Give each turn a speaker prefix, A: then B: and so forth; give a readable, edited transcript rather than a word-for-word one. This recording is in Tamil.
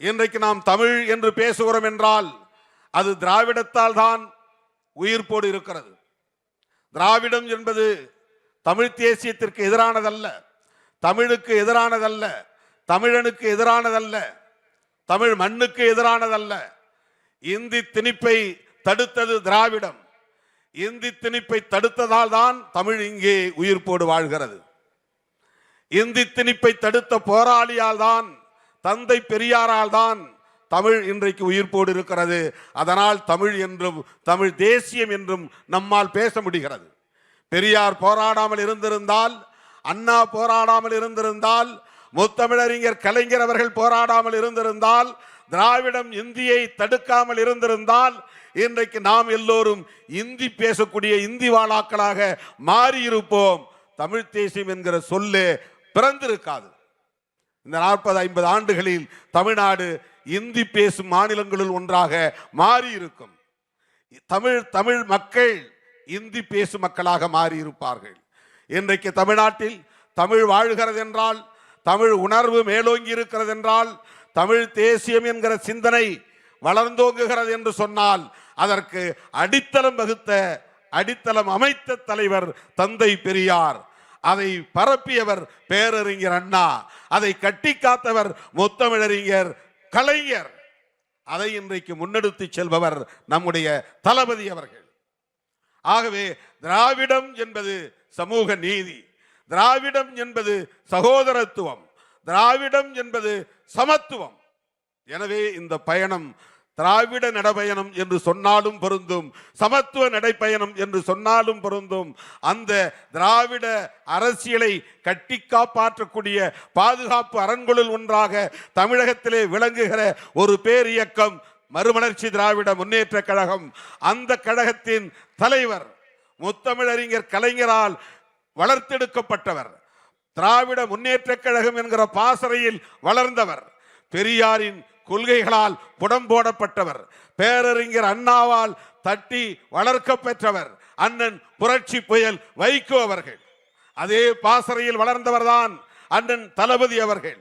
A: இன்றைக்கு நாம் தமிழ் என்று பேசுகிறோம் என்றால் அது திராவிடத்தால் தான் உயிர்ப்போடு இருக்கிறது. திராவிடம் என்பது தமிழ் தேசியத்திற்கு எதிரானதல்ல, தமிழுக்கு எதிரானதல்ல, தமிழனுக்கு எதிரானதல்ல, தமிழ் மண்ணுக்கு எதிரானதல்ல. இந்தி திணிப்பை தடுத்தது திராவிடம். இந்தி திணிப்பை தடுத்ததால் தான் தமிழ் இங்கே உயிர்ப்போடு வாழ்கிறது. இந்தி திணிப்பை தடுத்த போராளியால் தான், தந்தை பெரியாரால் தான் தமிழ் இன்றைக்கு உயிர்ப்போடு இருக்கிறது. அதனால் தமிழ் என்றும் தமிழ் தேசியம் என்றும் நம்மால் பேச முடிகிறது. பெரியார் போராடாமல் இருந்திருந்தால், அண்ணா போராடாமல் இருந்திருந்தால், முத்தமிழறிஞர் கலைஞர் அவர்கள் போராடாமல் இருந்திருந்தால், திராவிடம் இந்தியை தடுக்காமல் இருந்திருந்தால், இன்றைக்கு நாம் எல்லோரும் இந்தி பேசக்கூடிய இந்தி வாழாக்களாக மாறியிருப்போம். தமிழ் தேசியம் என்கிற சொல்லே பிறந்திருக்காது. இந்த 40-50 ஆண்டுகளில் தமிழ்நாடு இந்தி பேசும் மாநிலங்களில் ஒன்றாக மாறி இருக்கும். தமிழ் மக்கள் இந்தி பேசும் மக்களாக மாறி இருப்பார்கள். இன்றைக்கு தமிழ்நாட்டில் தமிழ் வாழ்கிறது என்றால், தமிழ் உணர்வு மேலோங்கி இருக்கிறது என்றால், தமிழ் தேசியம் என்கிற சிந்தனை வளர்ந்தோங்குகிறது என்று சொன்னால், அதற்கு அடித்தளம் வகுத்த, அடித்தளம் அமைத்த தலைவர் தந்தை பெரியார். அதை பரப்பியவர் பேரறிஞர் அண்ணா. அதை கட்டி காத்தவர் முத்தமிழறிஞர் கலைஞர். அதை இன்றைக்கு முன்னெடுத்து செல்பவர் நம்முடைய தளபதி அவர்கள். ஆகவே திராவிடம் என்பது சமூக நீதி, திராவிடம் என்பது சகோதரத்துவம், திராவிடம் என்பது சமத்துவம். எனவே இந்த பயணம் திராவிட நடைபயணம் என்று சொன்னாலும் பொருந்தும், சமத்துவ நடைப்பயணம் என்று சொன்னாலும் பொருந்தும். அந்த திராவிட அரசியலை கட்டி காப்பாற்றக்கூடிய பாதுகாப்பு அரண்களுள் ஒன்றாக தமிழகத்திலே விளங்குகிற ஒரு பேர் இயக்கம் மறுமலர்ச்சி திராவிட முன்னேற்ற கழகம். அந்த கழகத்தின் தலைவர் முத்தமிழறிஞர் கலைஞரால் வளர்த்தெடுக்கப்பட்டவர். திராவிட முன்னேற்ற கழகம் என்கிற பாசறையில் வளர்ந்தவர். பெரியாரின் கொள்கைகளால் புடம் போடப்பட்டவர். பேரறிஞர் அண்ணாவால் தட்டி வளர்க்க பெற்றவர் அண்ணன் புரட்சி புயல் வைகோ அவர்கள். அதே பாசறையில் வளர்ந்தவர்தான் அண்ணன் தளபதி அவர்கள்.